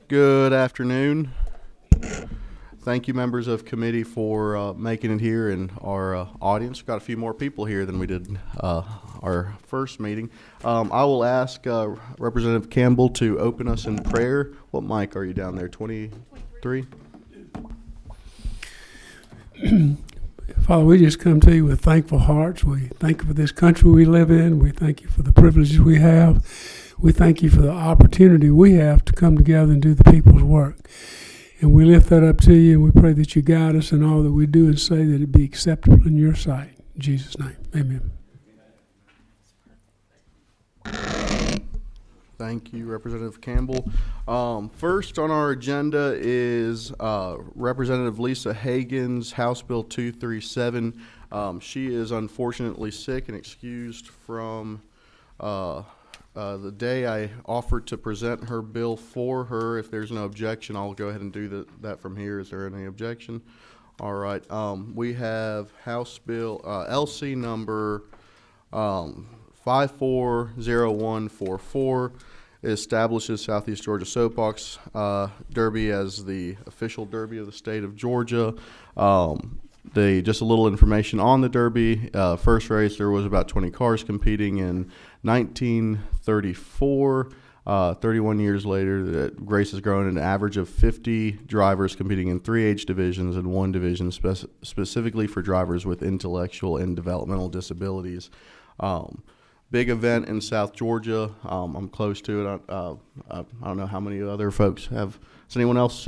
Good afternoon. Thank you, members of committee, for making it here in our audience. We've got a few more people here than we did our first meeting. I will ask Representative Campbell to open us in prayer. What mic are you down there, 23? Father, we just come to you with thankful hearts. We thank you for this country we live in. We thank you for the privileges we have. We thank you for the opportunity we have to come together and do the people's work. And we lift that up to you, and we pray that you guide us in all that we do and say, that it be acceptable in your sight. In Jesus' name, amen. Thank you, Representative Campbell. First on our agenda is Representative Lisa Hagan's House Bill 237. She is unfortunately sick and excused from the day. I offered to present her bill for her. If there's no objection, I'll go ahead and do that from here. Is there any objection? All right. We have House Bill LC number 540144. It establishes Southeast Georgia Soapbox Derby as the official derby of the state of Georgia. Just a little information on the Derby. First race, there was about 20 cars competing in 1934. 31 years later, the race has grown an average of 50 drivers competing in 3 age divisions and 1 division specifically for drivers with intellectual and developmental disabilities. Big event in South Georgia. I'm close to it. I don't know how many other folks have. Has anyone else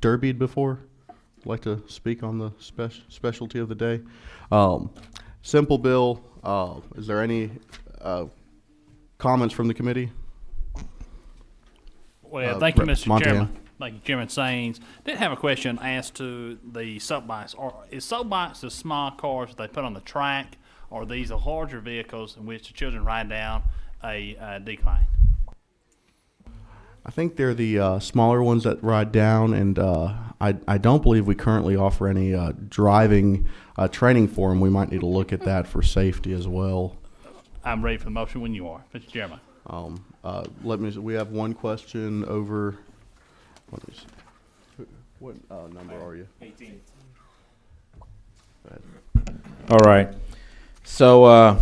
derbied before? Like to speak on the specialty of the day? Simple bill. Is there any comments from the committee? Well, thank you, Mr. Montana. Chairman. Thank you, Chairman Saines. Did have a question as to the soapbox. Is soapbox the small cars that they put on the track, or are these the larger vehicles in which the children ride down a decline? I think they're the smaller ones that ride down, and I don't believe we currently offer any driving training for them. We might need to look at that for safety as well. I'm ready for the motion when you are, Mr. Chairman. We have one question over. Let me see. What number are you? 18. Go ahead. All right. So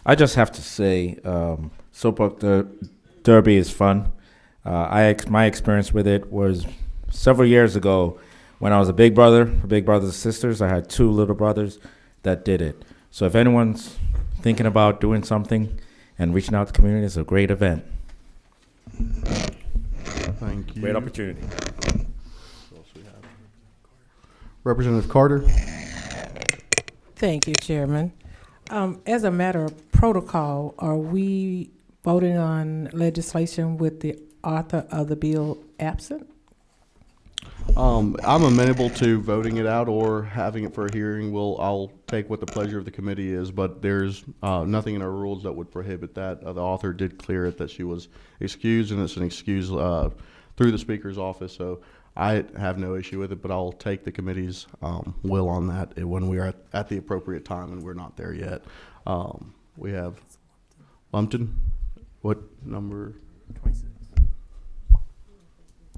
I just have to say, Soapbox Derby is fun. My experience with it was several years ago when I was a big brother, big brothers and sisters. I had 2 little brothers that did it. So if anyone's thinking about doing something and reaching out to the community, it's a great event. Thank you. Great opportunity. Representative Carter. Thank you, Chairman. As a matter of protocol, are we voting on legislation with the author of the bill absent? I'm amenable to voting it out or having it for a hearing. I'll take what the pleasure of the committee is, but there's nothing in our rules that would prohibit that. The author did clear it that she was excused, and it's an excuse through the Speaker's office, so I have no issue with it, but I'll take the committee's will on that when we are at the appropriate time, and we're not there yet. We have Lumpton. What number? 26.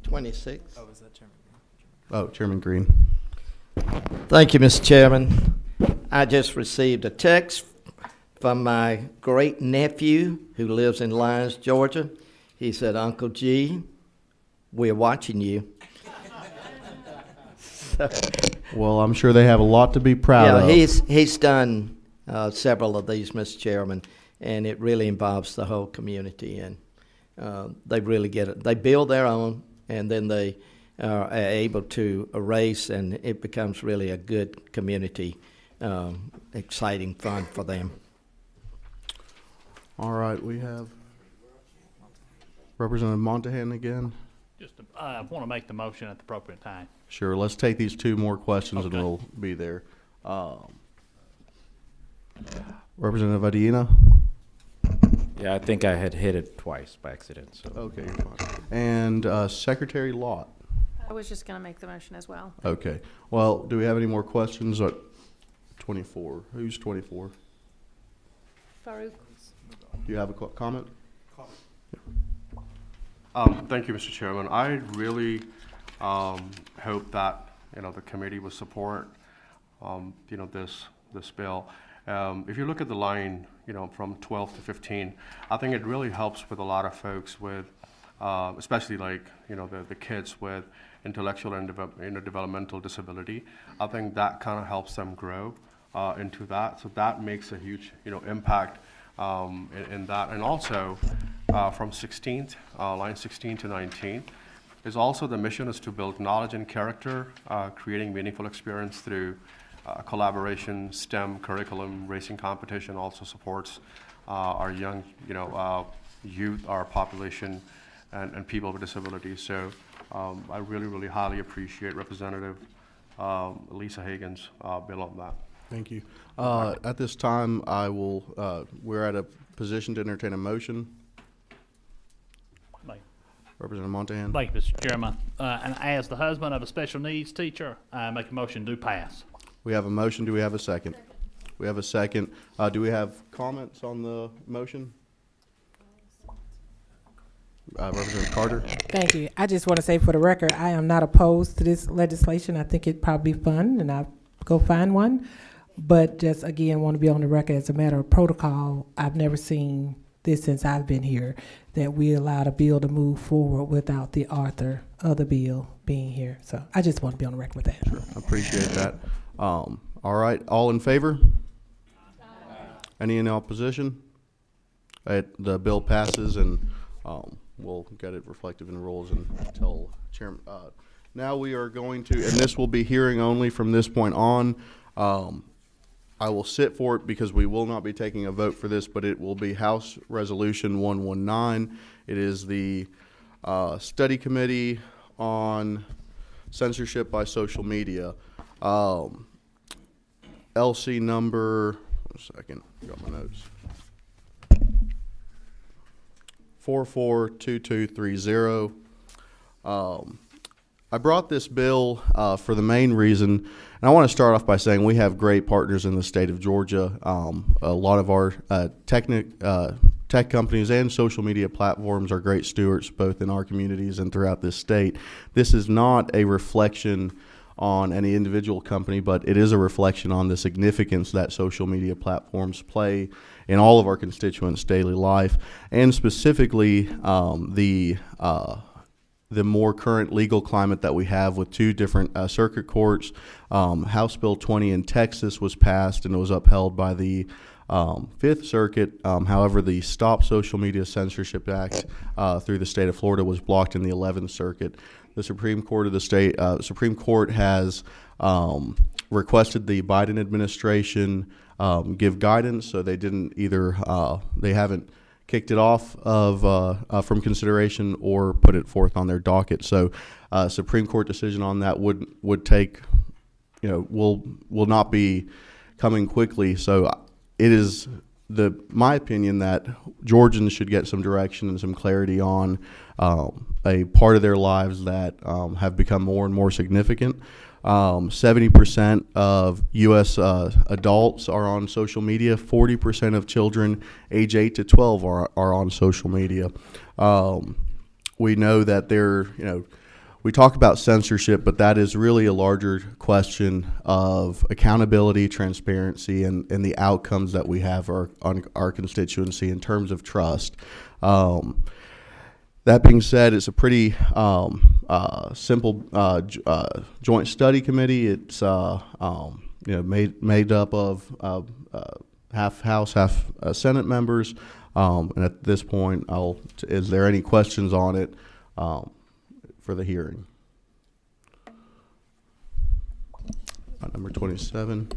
26. Oh, is that Chairman? Oh, Chairman Green. Thank you, Mr. Chairman. I just received a text from my great nephew who lives in Lyons, Georgia. He said, "Uncle G, we're watching you." Well, I'm sure they have a lot to be proud of. He's done several of these, Mr. Chairman, and it really involves the whole community, and they really get it. They build their own, and then they are able to race, and it becomes really a good community, exciting fun for them. All right, we have Representative Montahan again. I want to make the motion at the appropriate time. Sure, let's take these 2 more questions Okay. and we'll be there. Representative Adina? Yeah, I think I had hit it twice by accident. So. Okay, you're fine. And Secretary Lott? I was just going to make the motion as well. Okay. Well, do we have any more questions? 24. Who's 24? Farouk. Do you have a comment? Thank you, Mr. Chairman. I really hope that, the committee will support, this bill. If you look at the line, from 12 to 15, I think it really helps with a lot of folks with, especially like, the kids with intellectual and developmental disability. I think that kind of helps them grow into that. So that makes a huge, impact in that. And also, from 16th, line 16 to 19, is also the mission is to build knowledge and character, creating meaningful experience through collaboration, STEM curriculum, racing competition also supports our young, youth, our population, and people with disabilities. So I really, really highly appreciate Representative Lisa Hagan's bill on that. Thank you. At this time, we're at a position to entertain a motion. Thank Representative Montahan. you, Mr. Chairman. And as the husband of a special needs teacher, I make a motion to pass. We have a motion. Do we have a second? We have a second. Do we have comments on the motion? Representative Carter. Thank you. I just want to say for the record, I am not opposed to this legislation. I think it'd probably be fun, and I'll go find one. But just, again, want to be on the record as a matter of protocol. I've never seen this since I've been here, that we allowed a bill to move forward without the author of the bill being here. So I just want to be on the record with that. Sure, I appreciate that. All right, all in favor? Any in opposition? The bill passes, and we'll get it reflective in rules and tell Chairman. Now we are going to, and this will be hearing only from this point on. I will sit for it because we will not be taking a vote for this, but it will be House Resolution 119. It is the Study Committee on Censorship by Social Media. LC number, 442230. I brought this bill for the main reason, and I want to start off by saying we have great partners in the state of Georgia. A lot of our tech companies and social media platforms are great stewards both in our communities and throughout this state. This is not a reflection on any individual company, but it is a reflection on the significance that social media platforms play in all of our constituents' daily life, and specifically the more current legal climate that we have with two different circuit courts. House Bill 20 in Texas was passed and it was upheld by the Fifth Circuit. However, the Stop Social Media Censorship Act through the state of Florida was blocked in the 11th Circuit. The Supreme Court of the state, Supreme Court has requested the Biden administration give guidance, so they didn't either, they haven't kicked it off of from consideration or put it forth on their docket. So Supreme Court decision on that would take, will not be coming quickly. So it is my opinion that Georgians should get some direction and some clarity on a part of their lives that have become more and more significant. 70% of U.S. Adults are on social media. 40% of children age 8 to 12 are on social media. We know that we talk about censorship, but that is really a larger question of accountability, transparency, and the outcomes that we have on our constituency in terms of trust. That being said, it's a pretty simple joint study committee. It's made up of half House, half Senate members. And at this point, is there any questions on it for the hearing? Number 27.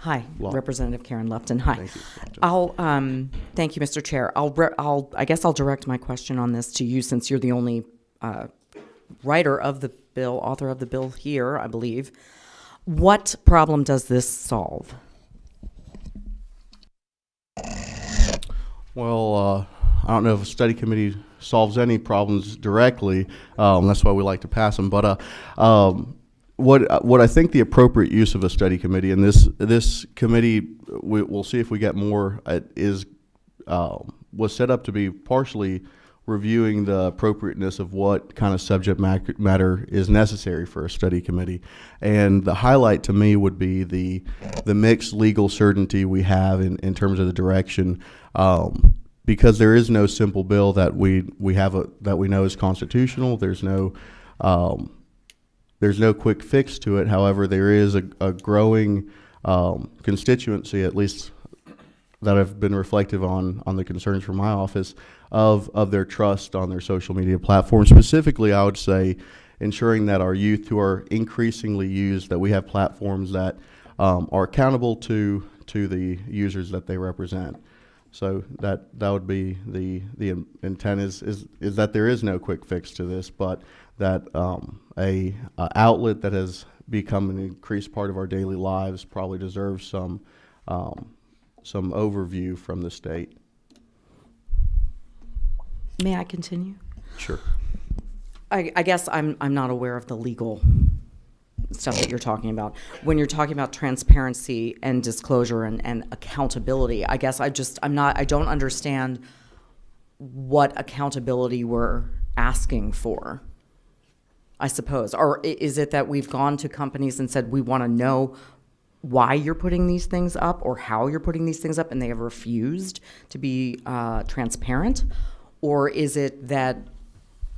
Hi, Law. Representative Karen Lupton. Hi. Thank you. Thank you, Mr. Chair. I guess I'll direct my question on this to you, since you're the only writer of the bill, author of the bill here, I believe. What problem does this solve? Well, I don't know if a study committee solves any problems directly. That's why we like to pass them. But what I think the appropriate use of a study committee, and this committee, we'll see if we get more, was set up to be partially reviewing the appropriateness of what kind of subject matter is necessary for a study committee. And the highlight to me would be the mixed legal certainty we have in terms of the direction, because there is no simple bill that we know is constitutional. There's no quick fix to it. However, there is a growing constituency, at least that have been reflective on the concerns from my office, of their trust on their social media platforms. Specifically, I would say ensuring that our youth, who are increasingly used, that we have platforms that are accountable to the users that they represent. So that would be the intent is that there is no quick fix to this, but that a outlet that has become an increased part of our daily lives probably deserves some overview from the state. May I continue? Sure. I guess I'm not aware of the legal stuff that you're talking about. When you're talking about transparency and disclosure and accountability, I guess I don't understand what accountability we're asking for, I suppose. Or is it that we've gone to companies and said, we want to know why you're putting these things up or how you're putting these things up, and they have refused to be transparent? Or is it that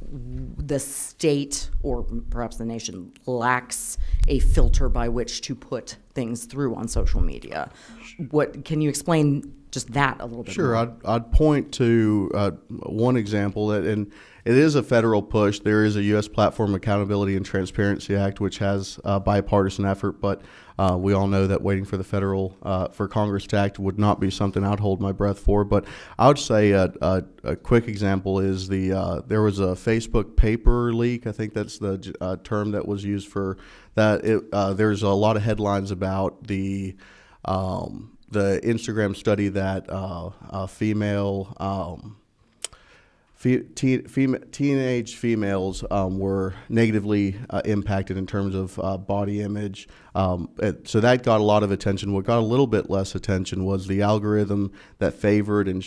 the state, or perhaps the nation, lacks a filter by which to put things through on social media? What can you explain just that a little bit Sure. more? I'd point to one example, and it is a federal push. There is a U.S. Platform Accountability and Transparency Act, which has bipartisan effort, but we all know that waiting for the for Congress to act would not be something I'd hold my breath for. But I would say a quick example is there was a Facebook paper leak. I think that's the term that was used for that. There's a lot of headlines about the Instagram study that teenage females were negatively impacted in terms of body image. So that got a lot of attention. What got a little bit less attention was the algorithm that favored and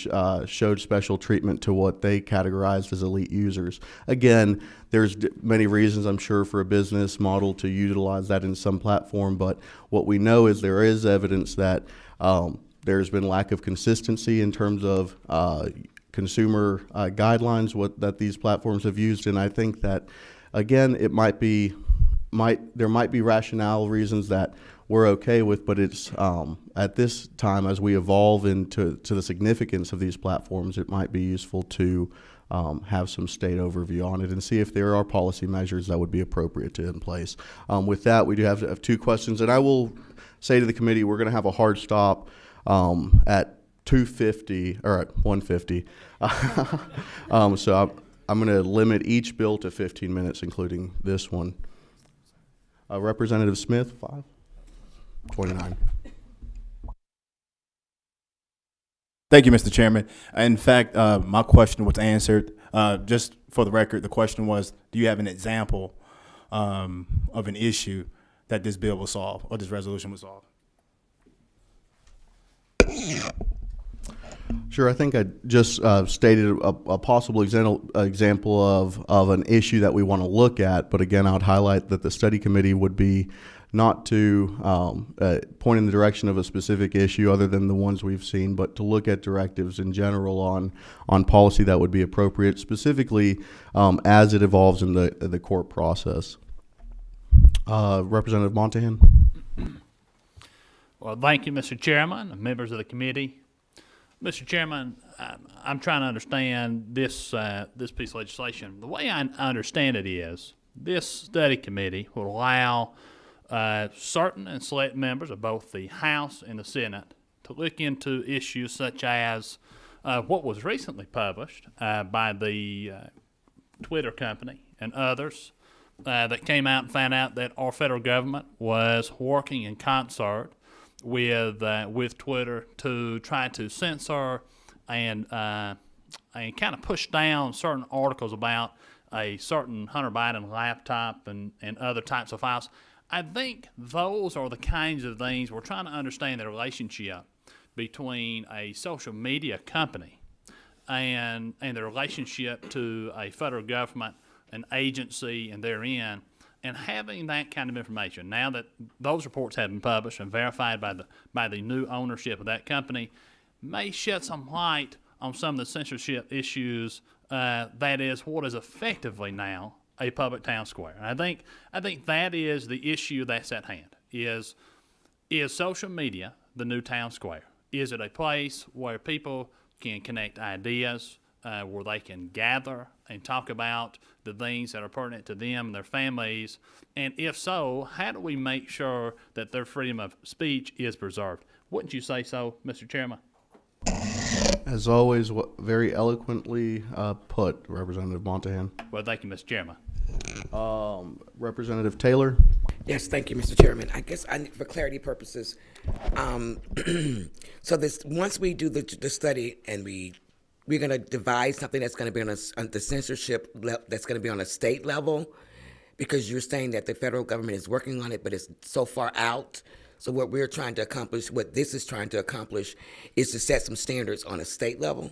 showed special treatment to what they categorized as elite users. Again, there's many reasons, I'm sure, for a business model to utilize that in some platform, but what we know is there is evidence that there's been lack of consistency in terms of consumer guidelines that these platforms have used, and I think that again there might be rationale reasons that we're okay with, but it's at this time, as we evolve into the significance of these platforms, it might be useful to have some state overview on it and see if there are policy measures that would be appropriate to in place. With that, we do have two questions, and I will say to the committee, we're going to have a hard stop at 2:50 or at 1:50. So I'm going to limit each bill to 15 minutes, including this one. Representative Smith, 5:29. Thank you, Mr. Chairman. In fact, my question was answered. Just for the record, the question was, do you have an example of an issue that this bill will solve or this resolution will solve? Sure. I think I just stated a possible example of an issue that we want to look at. But again, I would highlight that the study committee would be not to point in the direction of a specific issue other than the ones we've seen, but to look at directives in general on policy that would be appropriate, specifically as it evolves in the court process. Representative Montahan. Well, thank you, Mr. Chairman, and members of the committee. Mr. Chairman, I'm trying to understand this piece of legislation. The way I understand it is this study committee will allow certain and select members of both the House and the Senate to look into issues such as what was recently published by the Twitter company and others that came out and found out that our federal government was working in concert with Twitter to try to censor and kind of push down certain articles about a certain Hunter Biden laptop and other types of files. I think those are the kinds of things we're trying to understand the relationship between a social media company and the relationship to a federal government, an agency, and therein, and having that kind of information. Now that those reports have been published and verified by the new ownership of that company, may shed some light on some of the censorship issues. That is what is effectively now a public town square. And I think that is the issue that's at hand. Is social media the new town square? Is it a place where people can connect ideas, where they can gather and talk about the things that are pertinent to them and their families? And if so, how do we make sure that their freedom of speech is preserved? Wouldn't you say so, Mr. Chairman? As always, very eloquently put, Representative Montahan. Well, thank you, Mr. Chairman. Representative Taylor. Yes, thank you, Mr. Chairman. I guess for clarity purposes, so once we do the study and we're going to devise something that's going to be on the censorship that's going to be on a state level, because you're saying that the federal government is working on it, but it's so far out. So what we're trying to accomplish, what this is trying to accomplish, is to set some standards on a state level.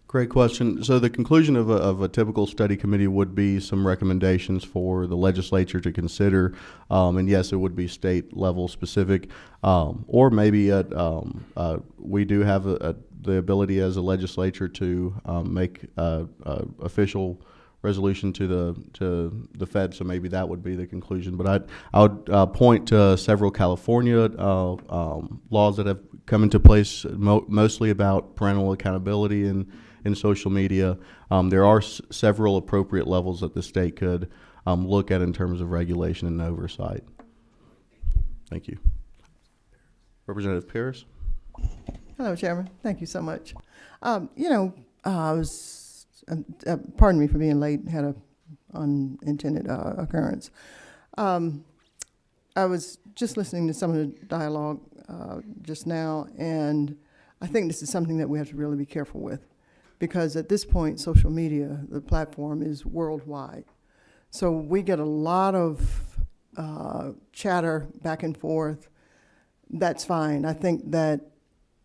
Great question. So the conclusion of a typical study committee would be some recommendations for the legislature to consider, and yes, it would be state level specific, or maybe we do have the ability as a legislature to make official resolution to the Fed. So maybe that would be the conclusion. But I would point to several California laws that have come into place, mostly about parental accountability in social media. There are several appropriate levels that the state could look at in terms of regulation and oversight. Thank you. Representative Pierce. Hello, Chairman. Thank you so much. I was, pardon me for being late, had an unintended occurrence. I was just listening to some of the dialogue just now, and I think this is something that we have to really be careful with, because at this point, social media, the platform, is worldwide. So we get a lot of chatter back and forth. That's fine. I think that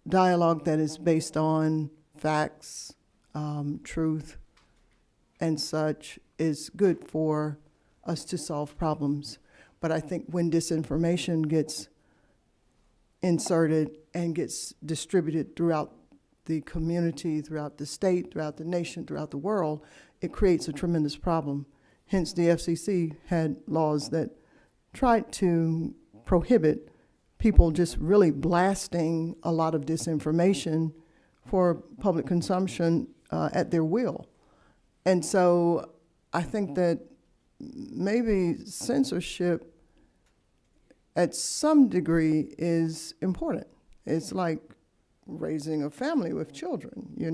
dialogue that is based on facts, truth, and such is good for us to solve problems. But I think when disinformation gets inserted and gets distributed throughout the community, throughout the state, throughout the nation, throughout the world, it creates a tremendous problem. Hence, the FCC had laws that tried to prohibit people just really blasting a lot of disinformation for public consumption at their will. And so I think that maybe censorship at some degree is important. It's like raising a family with children. You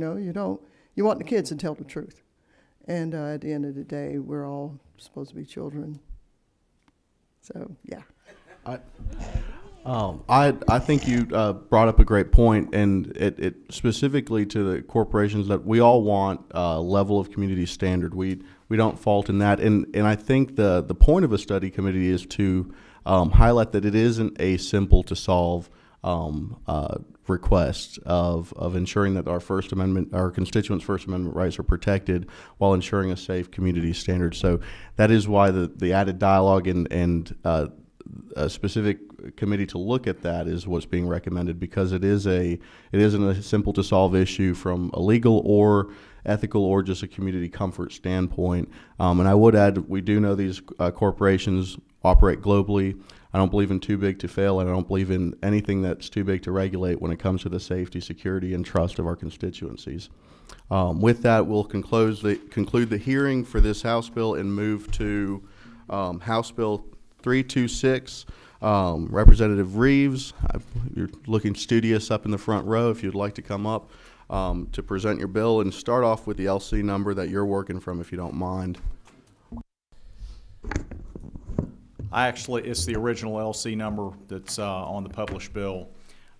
want the kids to tell the truth. And at the end of the day, we're all supposed to be children. So, yeah. I think you brought up a great point, and it specifically to the corporations, that we all want a level of community standard. We don't fault in that, and I think the point of a study committee is to highlight that it isn't a simple to solve request of ensuring that our constituents' First Amendment rights are protected while ensuring a safe community standard. So that is why the added dialogue and a specific committee to look at that is what's being recommended, because it isn't a simple to solve issue from a legal or ethical or just a community comfort standpoint. And I would add, we do know these corporations operate globally. I don't believe in too big to fail, and I don't believe in anything that's too big to regulate when it comes to the safety, security, and trust of our constituencies. With that, we'll conclude the hearing for this House bill and move to House Bill 326. Representative Reeves, you're looking studious up in the front row. If you'd like to come up to present your bill, and start off with the LC number that you're working from, if you don't mind. It's the original LC number that's on the published bill.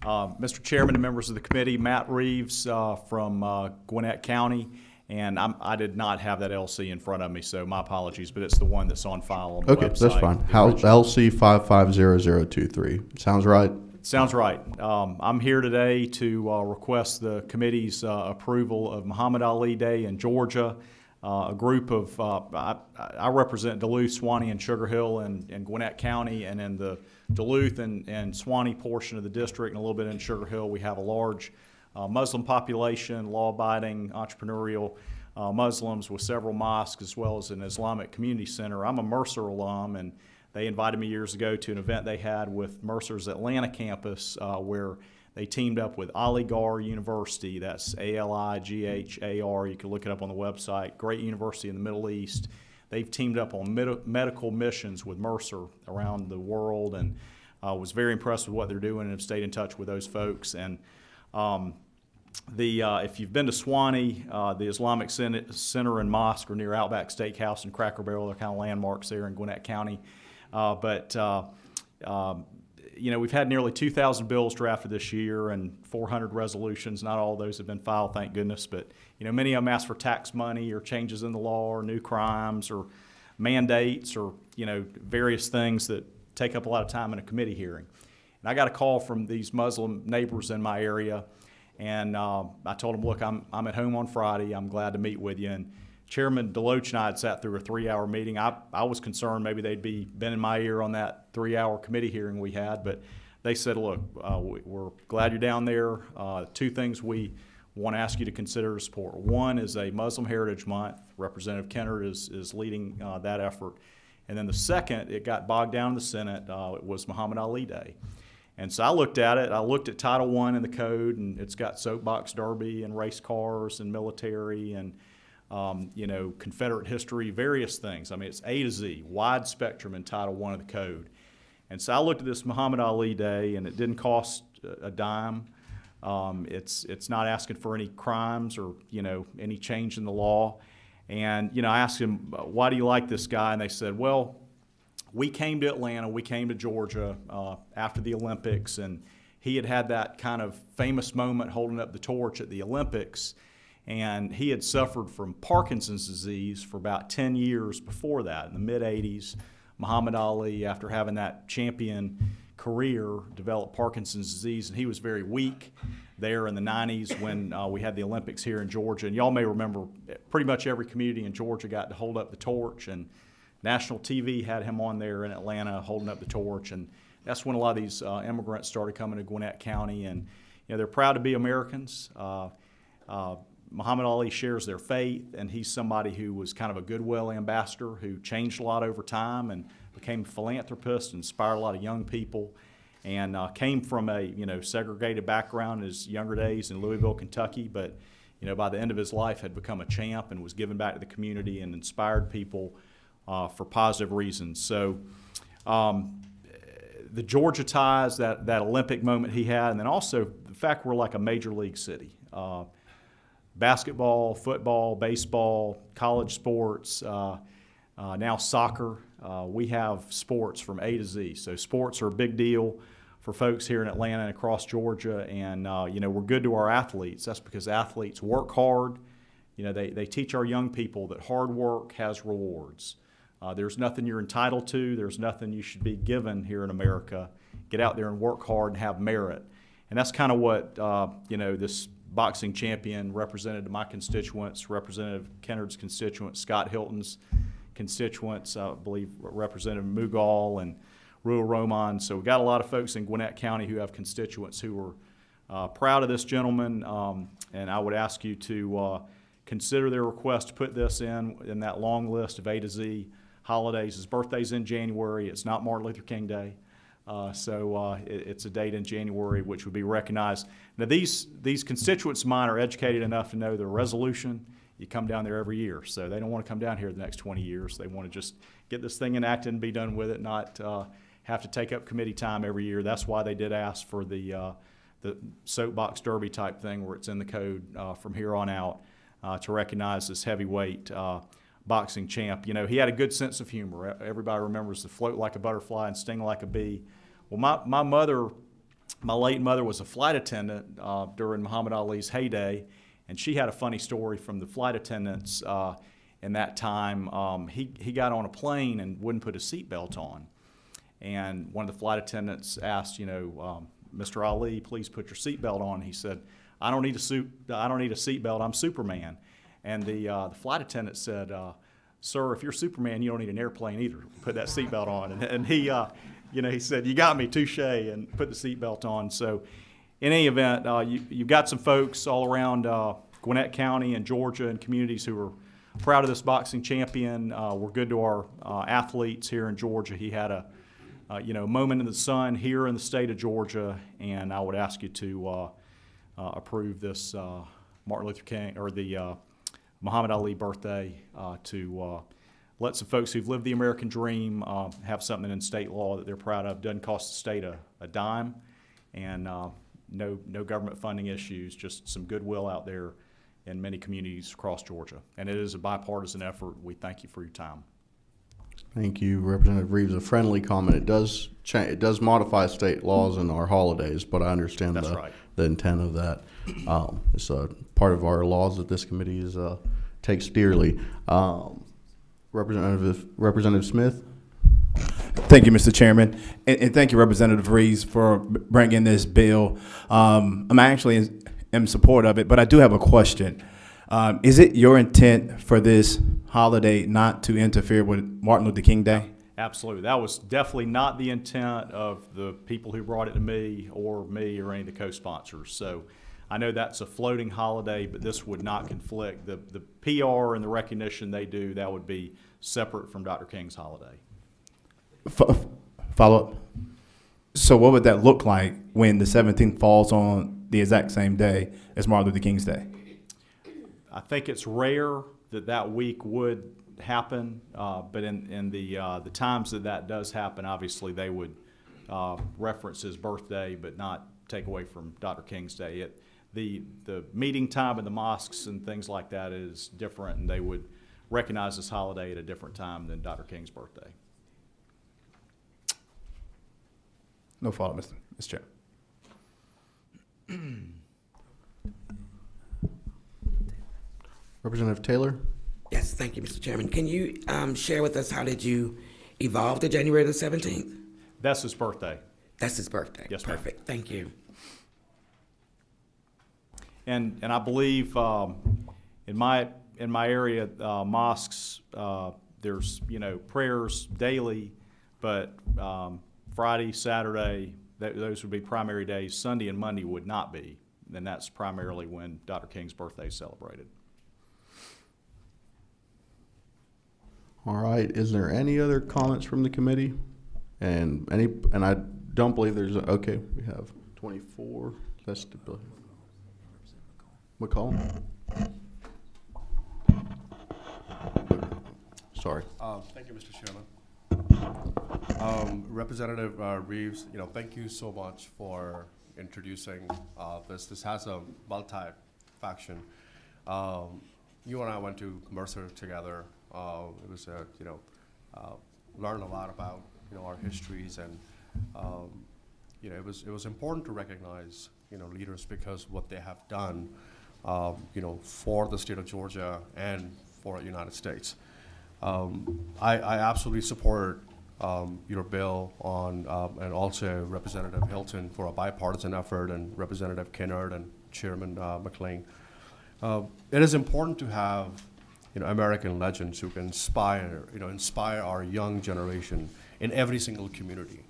Mr. Chairman and members of the committee, Matt Reeves from Gwinnett County, and I did not have that LC in front of me, so my apologies, but it's the one that's on file on the website. Okay, that's fine. LC 550023. Sounds right? Sounds right. I'm here today to request the committee's approval of Muhammad Ali Day in Georgia. A group of, I represent Duluth, Suwannee, and Sugar Hill in Gwinnett County, and in the Duluth and Suwannee portion of the district and a little bit in Sugar Hill, we have a large Muslim population, law-abiding, entrepreneurial Muslims with several mosques as well as an Islamic community center. I'm a Mercer alum, and they invited me years ago to an event they had with Mercer's Atlanta campus where they teamed up with Alighar University. That's Alighar. You can look it up on the website. Great university in the Middle East. They've teamed up on medical missions with Mercer around the world, and was very impressed with what they're doing and have stayed in touch with those folks. And if you've been to Suwannee, the Islamic Center and Mosque are near Outback Steakhouse and Cracker Barrel. They're kind of landmarks there in Gwinnett County. We've had nearly 2,000 bills drafted this year and 400 resolutions. Not all of those have been filed, thank goodness, but many of them ask for tax money or changes in the law or new crimes or mandates or various things that take up a lot of time in a committee hearing. And I got a call from these Muslim neighbors in my area, and I told them, look, I'm at home on Friday. I'm glad to meet with you. And Chairman Deloach and I had sat through a 3-hour meeting. I was concerned maybe they'd be bending my ear on that 3-hour committee hearing we had, but they said, look, we're glad you're down there. 2 things we want to ask you to consider to support. One is a Muslim Heritage Month. Representative Kennard is leading that effort. And then the second, it got bogged down in the Senate, it was Muhammad Ali Day. And so I looked at it. I looked at Title I in the code, and it's got soapbox derby and race cars and military and Confederate history, various things. I mean, it's A to Z, wide spectrum in Title I of the code. And so I looked at this Muhammad Ali Day, and it didn't cost a dime. It's not asking for any crimes or, any change in the law. And, I asked him, why do you like this guy? And they said, well, we came to Atlanta, we came to Georgia after the Olympics, and he had that kind of famous moment holding up the torch at the Olympics. And he had suffered from Parkinson's disease for about 10 years before that. In the mid-'80s, Muhammad Ali, after having that champion career, developed Parkinson's disease, and he was very weak there in the 90s when we had the Olympics here in Georgia. And y'all may remember pretty much every community in Georgia got to hold up the torch, and national TV had him on there in Atlanta holding up the torch. And that's when a lot of these immigrants started coming to Gwinnett County, and they're proud to be Americans. Muhammad Ali shares their faith, and he's somebody who was kind of a goodwill ambassador who changed a lot over time and became a philanthropist, inspired a lot of young people, and came from a segregated background in his younger days in Louisville, Kentucky, but by the end of his life had become a champ and was giving back to the community and inspired people for positive reasons. So the Georgia ties, that Olympic moment he had, and then also the fact we're like a major league city. Basketball, football, baseball, college sports, now soccer. We have sports from A to Z. So sports are a big deal for folks here in Atlanta and across Georgia. And, we're good to our athletes. That's because athletes work hard. They teach our young people that hard work has rewards. There's nothing you're entitled to. There's nothing you should be given here in America. Get out there and work hard and have merit. And that's kind of what, this boxing champion represented to my constituents, Representative Kennard's constituents, Scott Hilton's constituents, I believe Representative Mughal and Ruel Roman. So we've got a lot of folks in Gwinnett County who have constituents who are proud of this gentleman, and I would ask you to consider their request to put this in that long list of A to Z holidays. His birthday's in January. It's not Martin Luther King Day. So it's a date in January which would be recognized. Now these constituents of mine are educated enough to know the resolution. You come down there every year, so they don't want to come down here the next 20 years. They want to just get this thing enacted and be done with it, not have to take up committee time every year. That's why they did ask for the soapbox derby type thing where it's in the code from here on out to recognize this heavyweight boxing champ. He had a good sense of humor. Everybody remembers the float like a butterfly and sting like a bee. Well, my late mother was a flight attendant during Muhammad Ali's heyday, and she had a funny story from the flight attendants in that time. He got on a plane and wouldn't put a seatbelt on. And one of the flight attendants asked, Mr. Ali, please put your seatbelt on. He said, I don't need a seatbelt, I'm Superman. And the flight attendant said, sir, if you're Superman, you don't need an airplane either. Put that seatbelt on. And he, he said, you got me, touche, and put the seatbelt on. So in any event, you've got some folks all around Gwinnett County and Georgia and communities who are proud of this boxing champion. We're good to our athletes here in Georgia. He had a moment in the sun here in the state of Georgia, and I would ask you to approve this Martin Luther King or the Muhammad Ali birthday to let some folks who've lived the American dream have something in state law that they're proud of. Doesn't cost the state a dime, and no government funding issues, just some goodwill out there in many communities across Georgia. And it is a bipartisan effort. We thank you for your time. Thank you, Representative Reeves. A friendly comment. It does modify state laws and our holidays, but I understand That's right. the intent of that. It's a part of our laws that this committee takes dearly. Representative Smith. Thank you, Mr. Chairman, and thank you, Representative Reeves, for bringing this bill. I'm actually in support of it, but I do have a question. Is it your intent for this holiday not to interfere with Martin Luther King Day? Absolutely. That was definitely not the intent of the people who brought it to me or any of the co-sponsors. So I know that's a floating holiday, but this would not conflict. The PR and the recognition they do, that would be separate from Dr. King's holiday. Follow up. So what would that look like when the 17th falls on the exact same day as Martin Luther King's Day? I think it's rare that week would happen, but in the times that does happen, obviously they would reference his birthday, but not take away from Dr. King's Day. The meeting time in the mosques and things like that is different, and they would recognize this holiday at a different time than Dr. King's birthday. No follow-up, Mr. Chair. Representative Taylor. Yes, thank you, Mr. Chairman. Can you share with us how did you evolve to January the 17th? That's his birthday. That's his birthday. Yes, ma'am. Perfect. Thank you. And I believe in my area, mosques, there's prayers daily, but Friday, Saturday, those would be primary days. Sunday and Monday would not be. And that's primarily when Dr. King's birthday is celebrated. All right. Is there any other comments from the committee? And I don't believe there's okay. We have 24. That's the McCall. Sorry. Thank you, Mr. Chairman. Representative Reeves, thank you so much for introducing this. This has a multi-faction. You and I went to Mercer together. It was learn a lot about our histories, and it was important to recognize leaders because what they have done for the state of Georgia and for the United States. I absolutely support your bill on, and also Representative Hilton for a bipartisan effort, and Representative Kennard and Chairman McLean. It is important to have American legends who can inspire our young generation in every single community.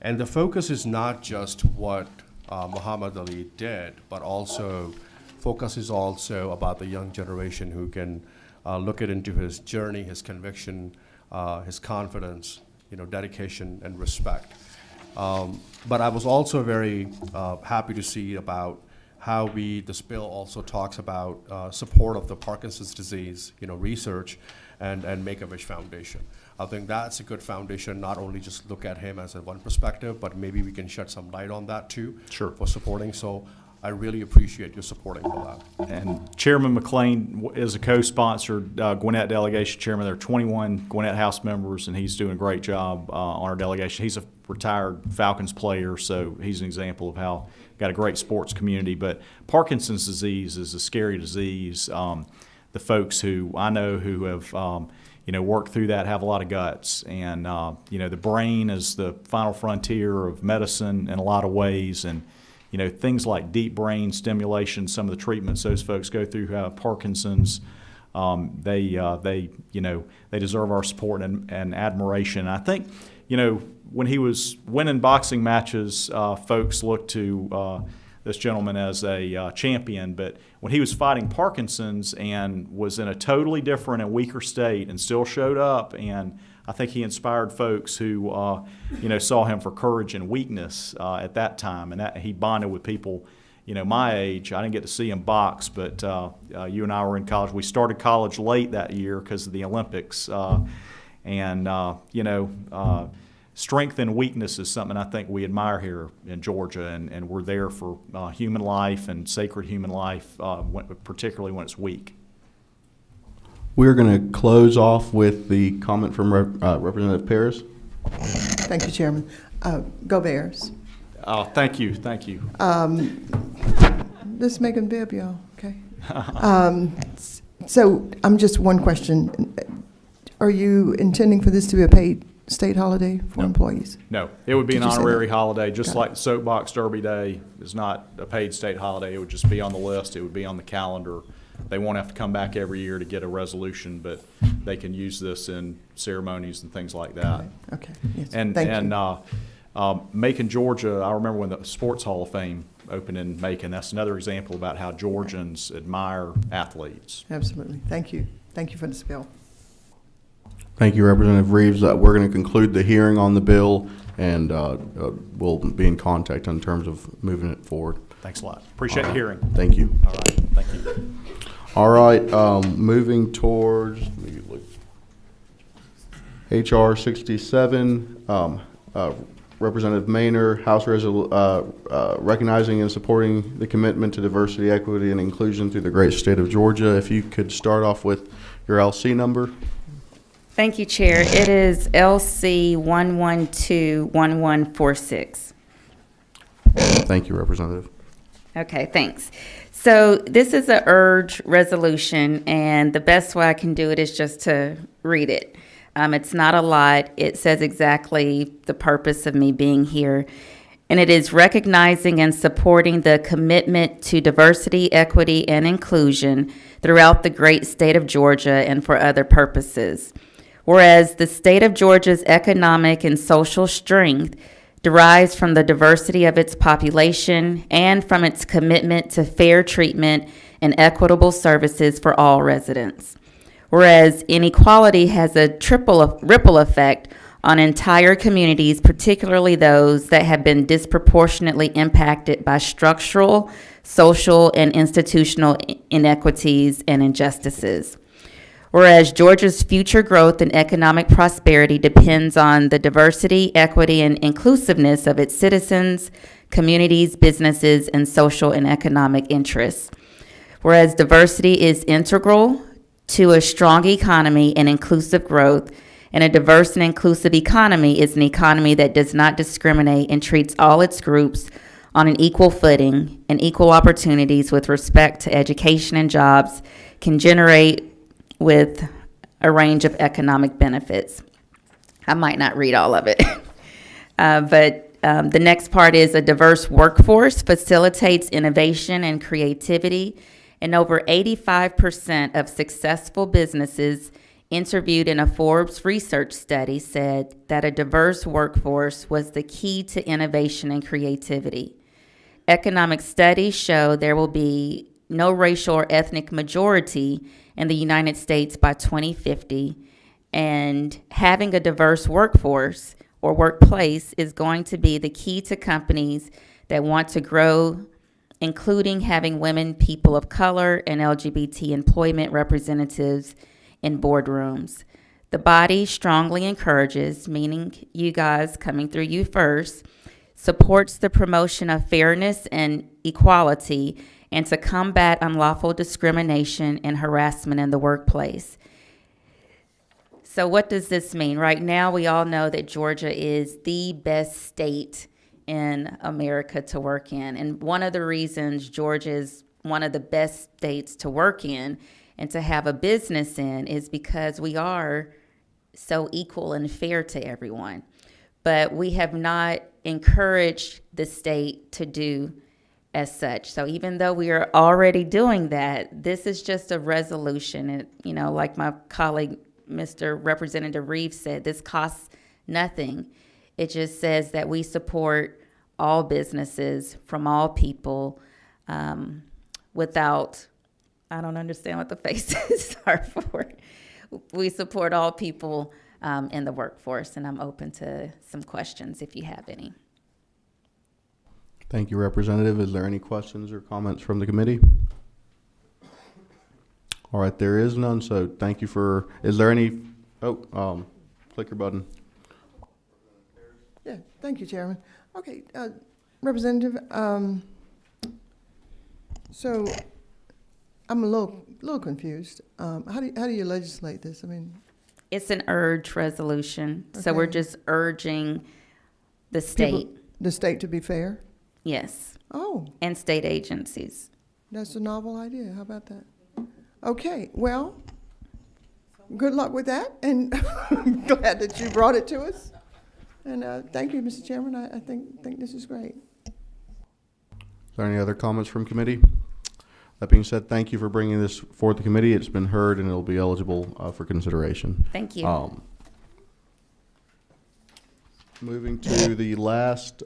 And the focus is not just what Muhammad Ali did, but also focus is also about the young generation who can look into his journey, his conviction, his confidence, dedication and respect. But I was also very happy to see about how this bill also talks about support of the Parkinson's disease, research and Make-A-Wish Foundation. I think that's a good foundation, not only just look at him as a one perspective, but maybe we can shed some light on that too. Sure. For supporting. So I really appreciate your supporting for that. And Chairman McLean is a co-sponsored Gwinnett delegation chairman. There are 21 Gwinnett House members, and he's doing a great job on our delegation. He's a retired Falcons player, so he's an example of how got a great sports community. But Parkinson's disease is a scary disease. The folks who I know who have work through that, have a lot of guts. And, the brain is the final frontier of medicine in a lot of ways. And, things like deep brain stimulation, some of the treatments those folks go through who have Parkinson's, they deserve our support and admiration. And I think, when he was winning boxing matches, folks looked to this gentleman as a champion. But when he was fighting Parkinson's and was in a totally different and weaker state and still showed up, and I think he inspired folks who, saw him for courage and weakness at that time. And that he bonded with people, my age. I didn't get to see him box, but you and I were in college. We started college late that year because of the Olympics. Strength and weakness is something I think we admire here in Georgia, and we're there for human life and sacred human life, particularly when it's weak. We're going to close off with the comment from Representative Paris. Thank you, Chairman. Go Bears. Thank you. This is Megan Bibb, y'all, okay? So I'm just one question. Are you intending for this to be a paid state holiday for employees? No, it would be an Did you say honorary that? holiday, just Got like Soapbox Derby Day is not a paid state holiday. It would just be on the list. It would be on the calendar. They won't have to come back every year to get a resolution, but they can use this in ceremonies and things like that. Okay, yes, And thank you. Macon, Georgia, I remember when the Sports Hall of Fame opened in Macon. That's another example about how Georgians admire athletes. Absolutely, thank you. Thank you for this bill. Thank you, Representative Reeves. We're going to conclude the hearing on the bill, and we'll be in contact in terms of moving it forward. Thanks a lot. Appreciate the hearing. Thank you. All right, thank you. All right, moving towards HR 67, Representative Maynor, House recognizing and supporting the commitment to diversity, equity, and inclusion through the great state of Georgia. If you could start off with your LC number. Thank you, Chair. It is LC 1121146. Thank you, Representative. Okay, thanks. So this is a urge resolution, and the best way I can do it is just to read it. It's not a lot. It says exactly the purpose of me being here. And it is recognizing and supporting the commitment to diversity, equity, and inclusion throughout the great state of Georgia and for other purposes. Whereas the state of Georgia's economic and social strength derives from the diversity of its population and from its commitment to fair treatment and equitable services for all residents. Whereas inequality has a triple ripple effect on entire communities, particularly those that have been disproportionately impacted by structural, social, and institutional inequities and injustices. Whereas Georgia's future growth and economic prosperity depends on the diversity, equity, and inclusiveness of its citizens, communities, businesses, and social and economic interests. Whereas diversity is integral to a strong economy and inclusive growth, and a diverse and inclusive economy is an economy that does not discriminate and treats all its groups on an equal footing and equal opportunities with respect to education and jobs, can generate with a range of economic benefits. I might not read all of it. But the next part is a diverse workforce facilitates innovation and creativity. And over 85% of successful businesses interviewed in a Forbes research study said that a diverse workforce was the key to innovation and creativity. Economic studies show there will be no racial or ethnic majority in the United States by 2050, and having a diverse workforce or workplace is going to be the key to companies that want to grow, including having women, people of color, and LGBT employment representatives in boardrooms. The body strongly encourages, meaning you guys coming through you first, supports the promotion of fairness and equality and to combat unlawful discrimination and harassment in the workplace. So what does this mean? Right now, we all know that Georgia is the best state in America to work in. And one of the reasons Georgia is one of the best states to work in and to have a business in is because we are so equal and fair to everyone. But we have not encouraged the state to do as such. So even though we are already doing that, this is just a resolution. And, you know, like my colleague, Mr. Representative Reeves said, this costs nothing. It just says that we support all businesses from all people without, I don't understand what the faces are for. We support all people in the workforce, and I'm open to some questions if you have any. Thank you, Representative. Is there any questions or comments from the committee? All right, there is none, so thank you for, is there any, click your button. Yeah, thank you, Chairman. Okay, Representative, so I'm a little confused. How do you legislate this? I mean, It's an urge resolution, so we're Okay. just urging the state, the state to be fair? yes, Oh, and state agencies. that's a novel idea. How about that? Okay, well, good luck with that, and I'm glad that you brought it to us. And thank you, Mr. Chairman. I think this is great. Is there any other comments from committee? That being said, thank you for bringing this forward to committee. It's been heard and it'll be eligible for consideration. Thank you. Moving to the last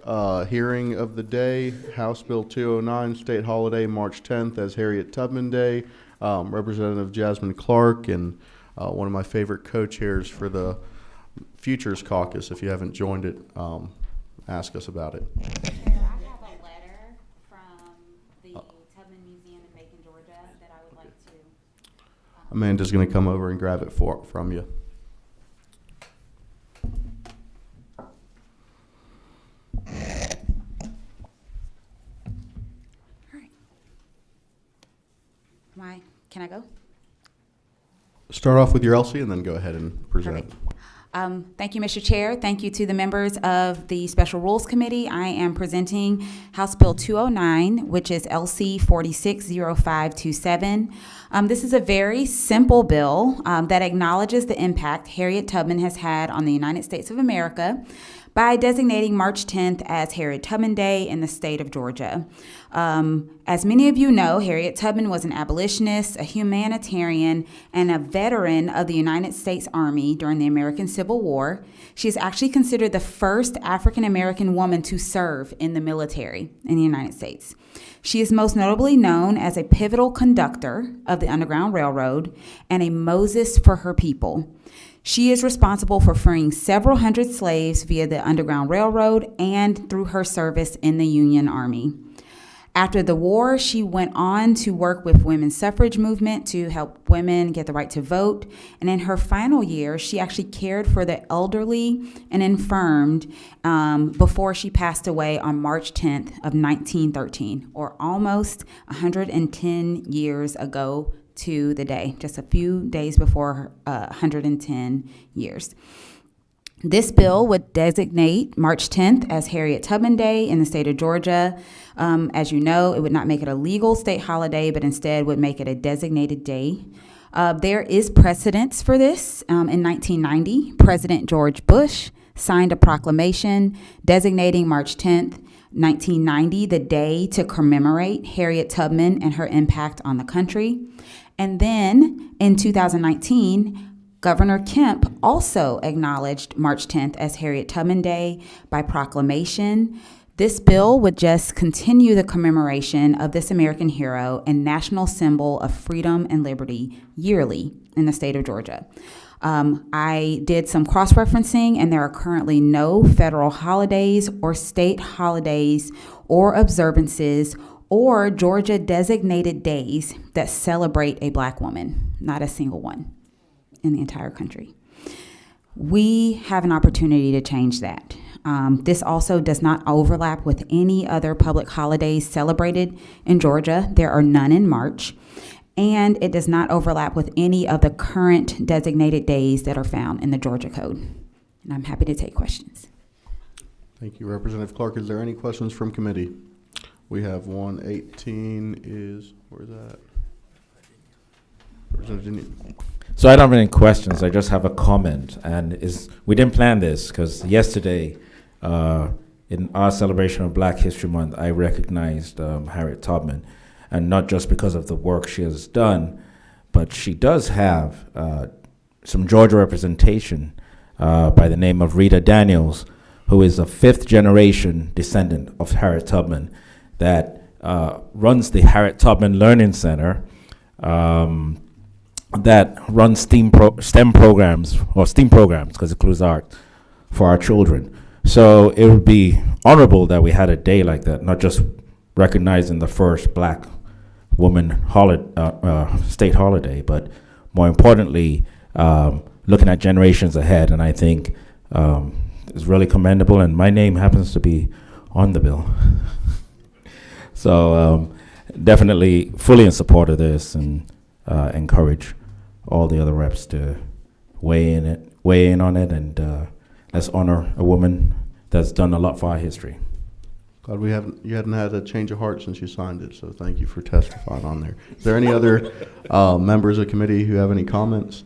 hearing of the day, House Bill 209, State Holiday, March 10th as Harriet Tubman Day. Representative Jasmine Clark and one of my favorite co-chairs for the Futures Caucus. If you haven't joined it, ask us about it. I have a letter from the Tubman Museum in Macon, Georgia, that I would like to. Amanda's going to come over and grab it from you. Can I go? Start off with your Elsie and then go ahead and present. Thank you, Mr. Chair. Thank you to the members of the Special Rules Committee. I am presenting House Bill 209, which is LC 460527. This is a very simple bill that acknowledges the impact Harriet Tubman has had on the United States of America by designating March 10th as Harriet Tubman Day in the state of Georgia. As many of you know, Harriet Tubman was an abolitionist, a humanitarian, and a veteran of the United States Army during the American Civil War. She is actually considered the first African-American woman to serve in the military in the United States. She is most notably known as a pivotal conductor of the Underground Railroad and a Moses for her people. She is responsible for freeing several hundred slaves via the Underground Railroad and through her service in the Union Army. After the war, she went on to work with women's suffrage movement to help women get the right to vote. And in her final years, she actually cared for the elderly and infirmed before she passed away on March 10th of 1913, or almost 110 years ago to the day, just a few days before 110 years. This bill would designate March 10th as Harriet Tubman Day in the state of Georgia. As you know, it would not make it a legal state holiday, but instead would make it a designated day. There is precedence for this. In 1990, President George Bush signed a proclamation designating March 10th, 1990, the day to commemorate Harriet Tubman and her impact on the country. And then in 2019, Governor Kemp also acknowledged March 10th as Harriet Tubman Day by proclamation. This bill would just continue the commemoration of this American hero and national symbol of freedom and liberty yearly in the state of Georgia. I did some cross-referencing, and there are currently no federal holidays or state holidays or observances or Georgia designated days that celebrate a Black woman, not a single one in the entire country. We have an opportunity to change that. This also does not overlap with any other public holidays celebrated in Georgia. There are none in March. And it does not overlap with any of the current designated days that are found in the Georgia Code. And I'm happy to take questions. Thank you, Representative Clark. Is there any questions from committee? We have 118 is, where's that? Representative Denny. So I don't have any questions. I just have a comment, and we didn't plan this because yesterday, in our celebration of Black History Month, I recognized Harriet Tubman, and not just because of the work she has done, but she does have some Georgia representation by the name of Rita Daniels, who is a fifth-generation descendant of Harriet Tubman that runs the Harriet Tubman Learning Center, that runs STEM programs, because it includes art, for our children. So it would be honorable that we had a day like that, not just recognizing the first Black woman state holiday, but more importantly, looking at generations ahead. And I think it's really commendable, and my name happens to be on the bill. So definitely fully in support of this, and encourage all the other reps to weigh in on it, and let's honor a woman that's done a lot for our history. Glad you hadn't had a change of heart since you signed it, so thank you for testifying on there. Is there any other members of the committee who have any comments?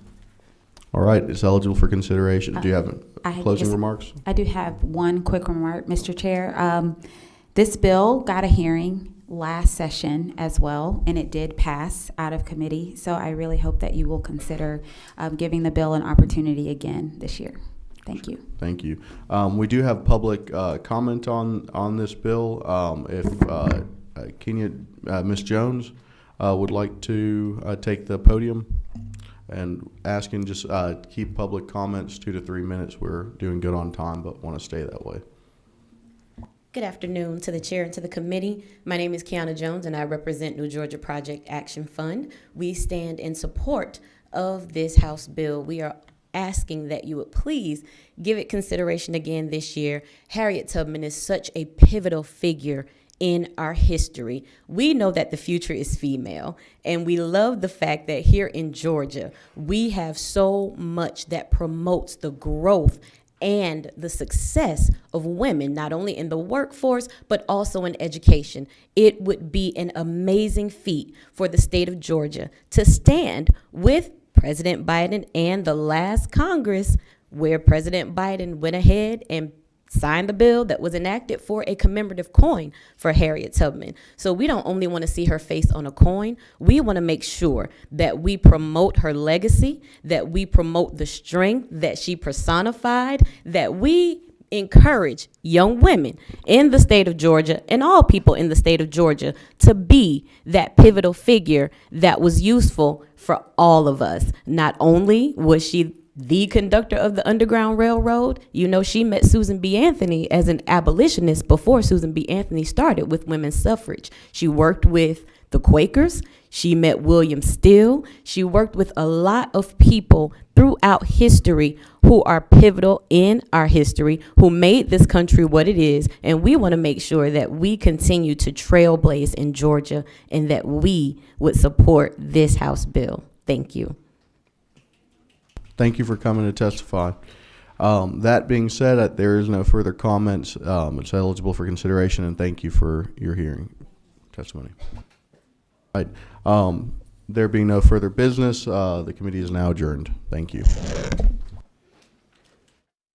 All right, it's eligible for consideration. Do you have closing remarks? I do have one quick remark, Mr. Chair. This bill got a hearing last session as well, and it did pass out of committee. So I really hope that you will consider giving the bill an opportunity again this year. Thank you. Thank you. We do have public comment on this bill. If Kenya, Ms. Jones would like to take the podium, and asking just keep public comments 2 to 3 minutes. We're doing good on time, but want to stay that way. Good afternoon to the chair and to the committee. My name is Kiana Jones, and I represent New Georgia Project Action Fund. We stand in support of this House bill. We are asking that you would please give it consideration again this year. Harriet Tubman is such a pivotal figure in our history. We know that the future is female, and we love the fact that here in Georgia, we have so much that promotes the growth and the success of women, not only in the workforce, but also in education. It would be an amazing feat for the state of Georgia to stand with President Biden and the last Congress, where President Biden went ahead and signed the bill that was enacted for a commemorative coin for Harriet Tubman. So we don't only want to see her face on a coin, we want to make sure that we promote her legacy, that we promote the strength that she personified, that we encourage young women in the state of Georgia and all people in the state of Georgia to be that pivotal figure that was useful for all of us. Not only was she the conductor of the Underground Railroad, you know, she met Susan B. Anthony as an abolitionist before Susan B. Anthony started with women's suffrage. She worked with the Quakers. She met William Still. She worked with a lot of people throughout history who are pivotal in our history, who made this country what it is. And we want to make sure that we continue to trailblaze in Georgia and that we would support this House bill. Thank you. Thank you for coming to testify. That being said, there is no further comments. It's eligible for consideration, and thank you for your hearing testimony. All right. There being no further business, the committee is now adjourned. Thank you.